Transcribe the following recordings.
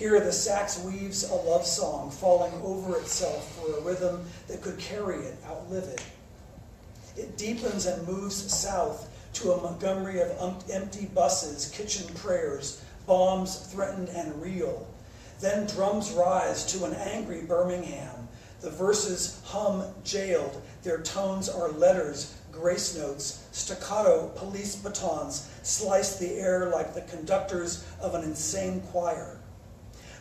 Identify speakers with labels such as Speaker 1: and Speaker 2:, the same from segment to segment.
Speaker 1: Here the sax weaves a love song, falling over itself for a rhythm that could carry it, outlive it. It deepens and moves south to a Montgomery of empty buses, kitchen prayers, bombs threatened and real. Then drums rise to an angry Birmingham. The verses hum jailed, their tones are letters, grace notes, staccato police batons slice the air like the conductors of an insane choir.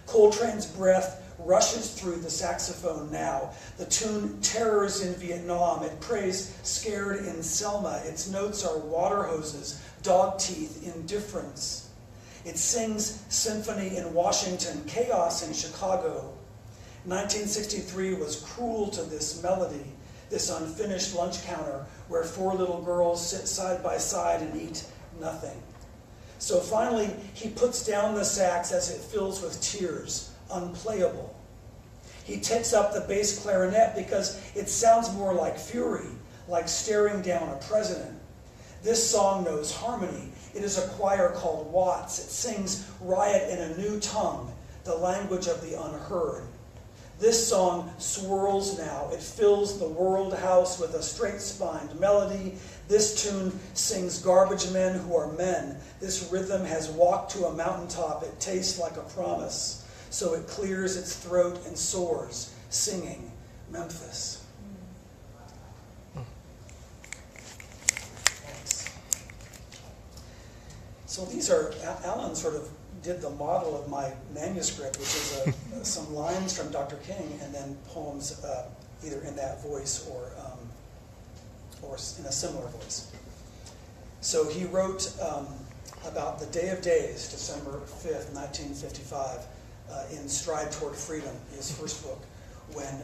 Speaker 1: Coltrane's breath rushes through the saxophone now. The tune Terrors in Vietnam. It prays Scared in Selma. Its notes are water hoses, dog teeth, indifference. It sings Symphony in Washington, Chaos in Chicago. 1963 was cruel to this melody, this unfinished lunch counter where 4 little girls sit side by side and eat nothing. So finally, he puts down the sax as it fills with tears, unplayable. He takes up the bass clarinet because it sounds more like fury, like staring down a president. This song knows harmony. It is a choir called Watts. It sings riot in a new tongue, the language of the unheard. This song swirls now. It fills the world house with a straight-spined melody. This tune sings garbage men who are men. This rhythm has walked to a mountaintop. It tastes like a promise. So it clears its throat and soars, singing Memphis. Thanks. So these are, Alan sort of did the model of my manuscript, which is some lines from Dr. King and then poems either in that voice or in a similar voice. So he wrote about the Day of Days, December 5th, 1955, in Stride Toward Freedom, his first book, when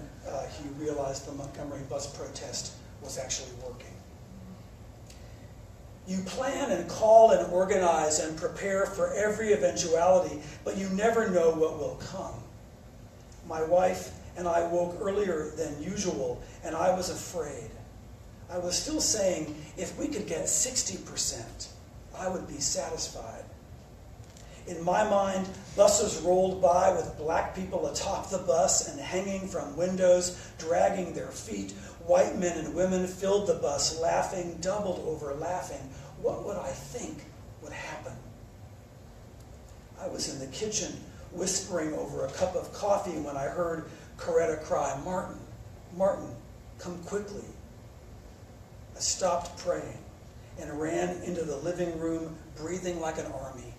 Speaker 1: he realized the Montgomery bus protest was actually working. You plan and call and organize and prepare for every eventuality, but you never know what will come. My wife and I woke earlier than usual, and I was afraid. I was still saying, if we could get 60%, I would be satisfied. In my mind, buses rolled by with black people atop the bus and hanging from windows, dragging their feet. White men and women filled the bus, laughing, doubled over laughing. What would I think would happen? I was in the kitchen, whispering over a cup of coffee when I heard Coretta cry, "Martin, Martin, come quickly." I stopped praying and ran into the living room, breathing like an army.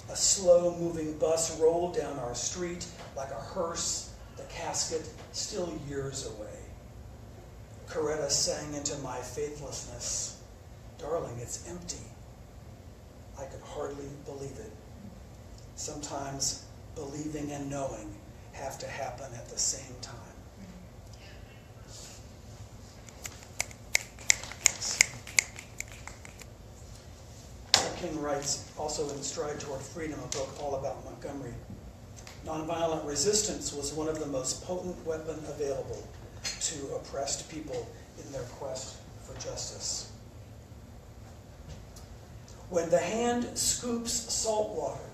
Speaker 1: A slow-moving bus rolled down our street like a hearse, the casket still years away. Coretta sang into my faithlessness, "Darling, it's empty." I could hardly believe it. Sometimes believing and knowing have to happen at the same time. King writes, also in Stride Toward Freedom, a book all about Montgomery, nonviolent resistance was one of the most potent weapons available to oppressed people in their quest for justice. When the hand scoops salt water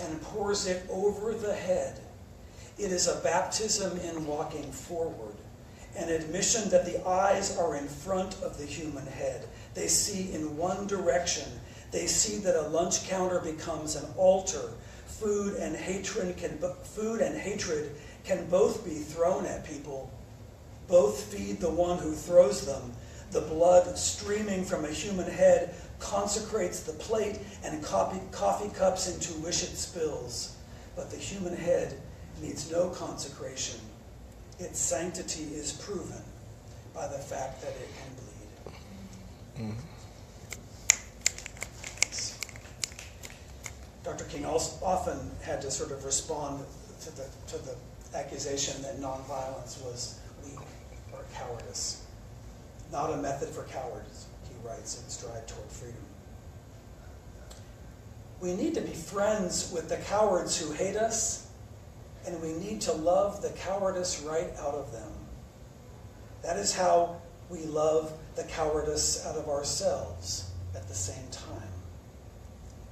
Speaker 1: and pours it over the head, it is a baptism in walking forward, an admission that the eyes are in front of the human head. They see in one direction. They see that a lunch counter becomes an altar. Food and hatred can both be thrown at people. Both feed the one who throws them. The blood streaming from a human head consecrates the plate and coffee cups into which it spills. But the human head needs no consecration. Its sanctity is proven by the fact that it can bleed. Mm-hmm. Dr. King often had to sort of respond to the accusation that nonviolence was weak or cowardice. Not a method for cowards, he writes in Stride Toward Freedom. We need to be friends with the cowards who hate us, and we need to love the cowardice right out of them. That is how we love the cowardice out of ourselves at the same time.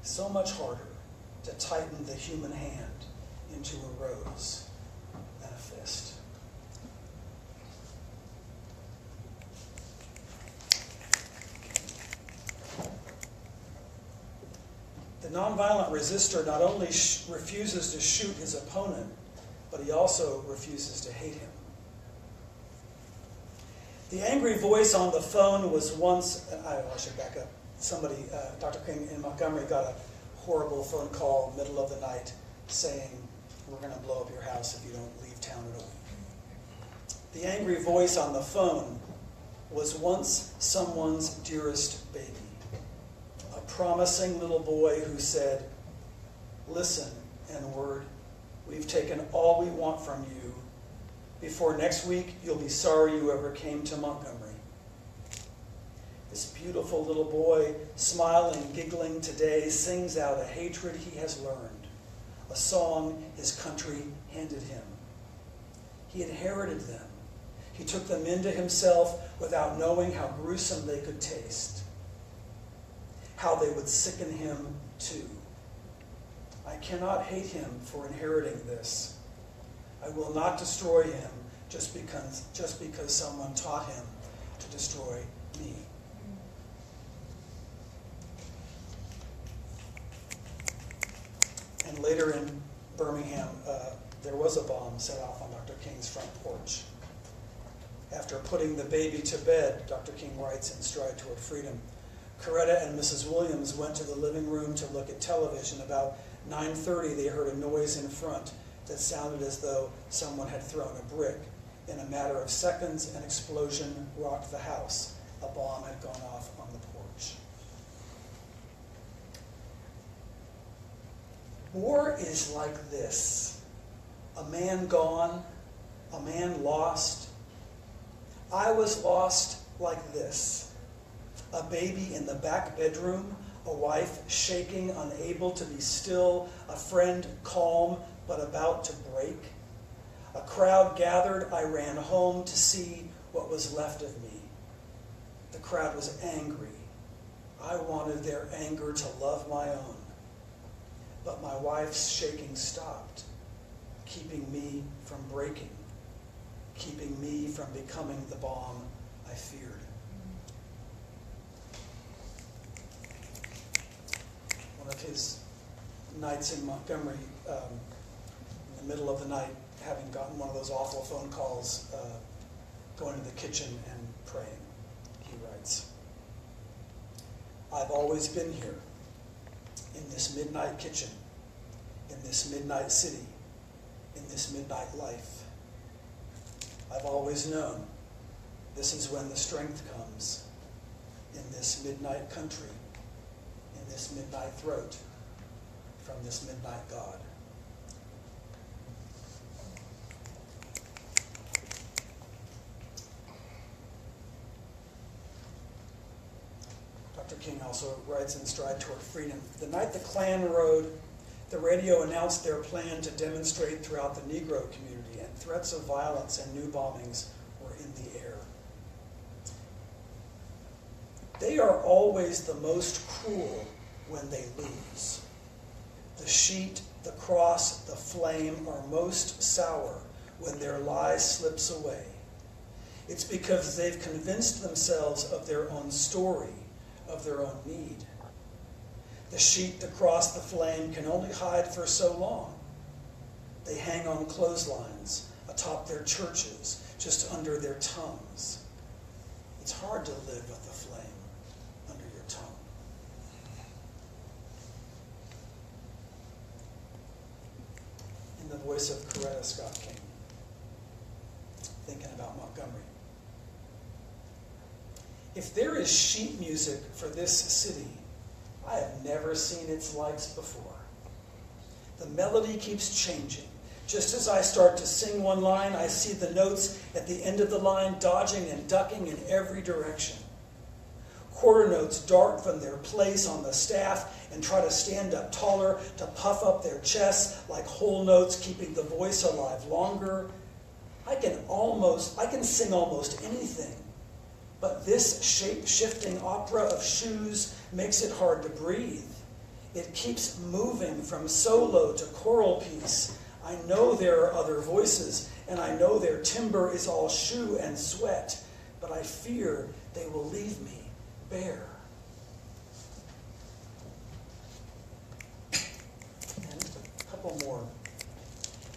Speaker 1: So much harder to tighten the human hand into a rose and a fist. The nonviolent resistor not only refuses to shoot his opponent, but he also refuses to hate him. The angry voice on the phone was once, I should back up. Somebody, Dr. King in Montgomery got a horrible phone call middle of the night saying, we're going to blow up your house if you don't leave town at all. The angry voice on the phone was once someone's dearest baby. A promising little boy who said, listen, N-word, we've taken all we want from you. Before next week, you'll be sorry you ever came to Montgomery. This beautiful little boy, smiling, giggling today, sings out a hatred he has learned, a song his country handed him. He inherited them. He took them into himself without knowing how gruesome they could taste, how they would sicken him too. I cannot hate him for inheriting this. I will not destroy him just because someone taught him to destroy me. And later in Birmingham, there was a bomb set off on Dr. King's front porch. After putting the baby to bed, Dr. King writes in Stride Toward Freedom, Coretta and Mrs. Williams went to the living room to look at television. About 9:30, they heard a noise in front that sounded as though someone had thrown a brick. In a matter of seconds, an explosion rocked the house. A bomb had gone off on the porch. War is like this. A man gone, a man lost. I was lost like this. A baby in the back bedroom, a wife shaking, unable to be still, a friend calm but about to break. A crowd gathered, I ran home to see what was left of me. The crowd was angry. I wanted their anger to love my own. But my wife's shaking stopped, keeping me from breaking, keeping me from becoming the bomb I feared. One of his nights in Montgomery, in the middle of the night, having gotten one of those awful phone calls, going to the kitchen and praying, he writes, I've always been here, in this midnight kitchen, in this midnight city, in this midnight life. I've always known this is when the strength comes, in this midnight country, in this midnight throat, from this midnight God. Dr. King also writes in Stride Toward Freedom, the night the Klan rode, the radio announced their plan to demonstrate throughout the Negro community, and threats of violence and new bombings were in the air. They are always the most cruel when they lose. The sheet, the cross, the flame are most sour when their lie slips away. It's because they've convinced themselves of their own story, of their own need. The sheet, the cross, the flame can only hide for so long. They hang on clotheslines, atop their churches, just under their tongues. It's hard to live with the flame under your tongue. In the voice of Coretta Scott King, thinking about Montgomery. If there is sheet music for this city, I have never seen its likes before. The melody keeps changing. Just as I start to sing one line, I see the notes at the end of the line dodging and ducking in every direction. Quarter notes dart from their place on the staff and try to stand up taller, to puff up their chests like whole notes, keeping the voice alive longer. I can sing almost anything. But this shape-shifting opera of shoes makes it hard to breathe. It keeps moving from solo to choral piece. I know there are other voices, and I know their timber is all shoe and sweat, but I fear they will leave me bare. And a couple more.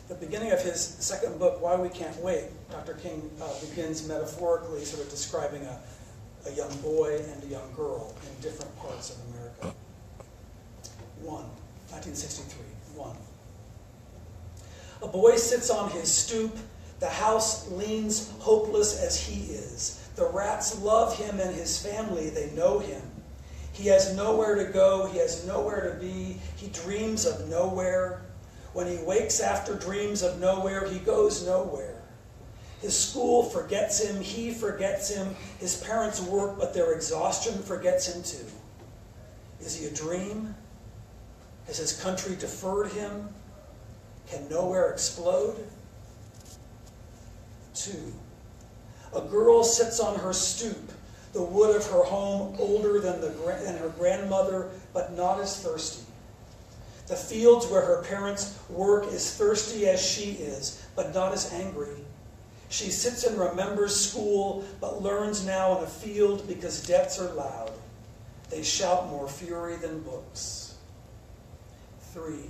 Speaker 1: The beginning of his second book, Why We Can't Wait, Dr. King begins metaphorically sort of describing a young boy and a young girl in different parts of America. 1963. A boy sits on his stoop. The house leans hopeless as he is. The rats love him and his family. They know him. He has nowhere to go. He has nowhere to be. He dreams of nowhere. When he wakes after dreams of nowhere, he goes nowhere. His school forgets him. He forgets him. His parents work, but their exhaustion forgets him too. Is he a dream? Has his country deferred him? Can nowhere explode? 2. A girl sits on her stoop, the wood of her home older than her grandmother, but not as thirsty. The fields where her parents work is thirsty as she is, but not as angry. She sits and remembers school, but learns now in a field because debts are loud. They shout more fury than books. 3.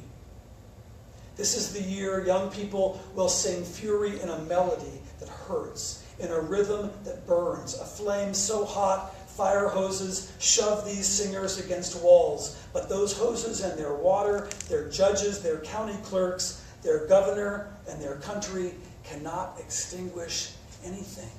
Speaker 1: This is the year young people will sing fury in a melody that hurts, in a rhythm that burns, a flame so hot fire hoses shove these singers against walls. But those hoses and their water, their judges, their county clerks, their governor, and their country cannot extinguish anything.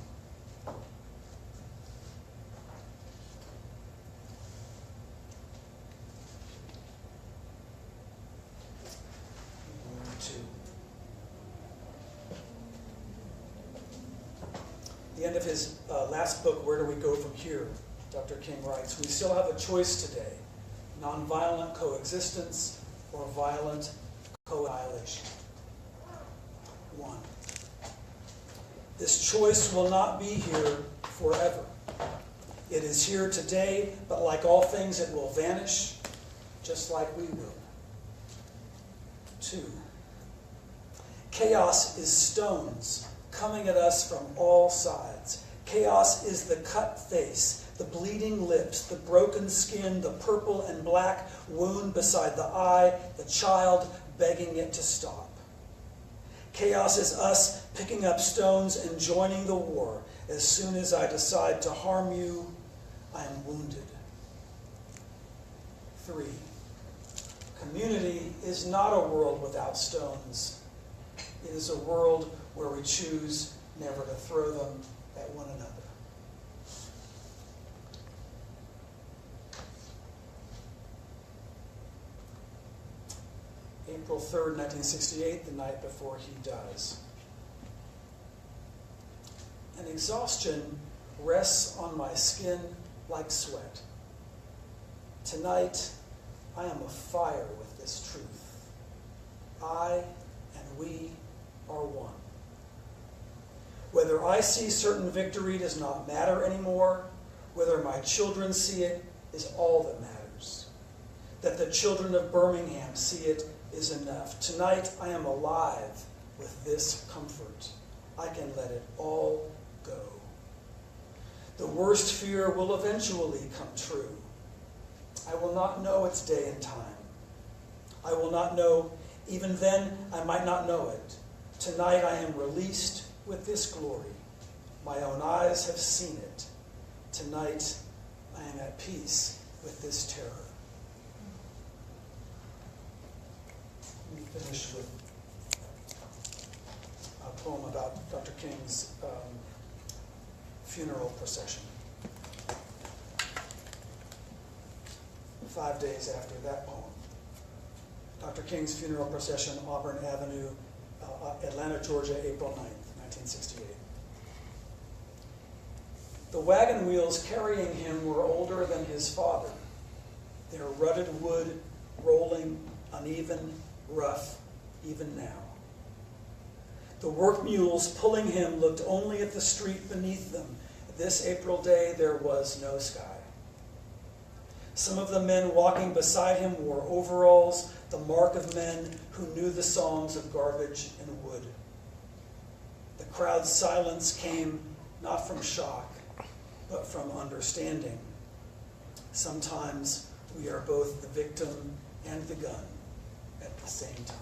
Speaker 1: The end of his last book, Where Do We Go From Here? Dr. King writes, we still have a choice today, nonviolent coexistence or violent co-annihilation. 1. This choice will not be here forever. It is here today, but like all things, it will vanish, just like we will. 2. Chaos is stones coming at us from all sides. Chaos is the cut face, the bleeding lips, the broken skin, the purple and black wound beside the eye, the child begging it to stop. Chaos is us picking up stones and joining the war. As soon as I decide to harm you, I am wounded. 3. Community is not a world without stones. It is a world where we choose never to throw them at one another. April 3rd, 1968, the night before he dies. An exhaustion rests on my skin like sweat. Tonight, I am afire with this truth. I and we are one. Whether I see certain victory does not matter anymore. Whether my children see it is all that matters. That the children of Birmingham see it is enough. Tonight I am alive with this comfort. I can let it all go. The worst fear will eventually come true. I will not know its day and time. I will not know, even then I might not know it. Tonight I am released with this glory. My own eyes have seen it. Tonight I am at peace with this terror. Let me finish with a poem about Dr. King's funeral procession. 5 days after that poem. Dr. King's funeral procession, Auburn Avenue, Atlanta, Georgia, April 9th, 1968. The wagon wheels carrying him were older than his father. Their rutted wood, rolling, uneven, rough, even now. The work mules pulling him looked only at the street beneath them. This April day, there was no sky. Some of the men walking beside him wore overalls, the mark of men who knew the songs of garbage and wood. The crowd's silence came not from shock, but from understanding. Sometimes we are both the victim and the gun at the same time.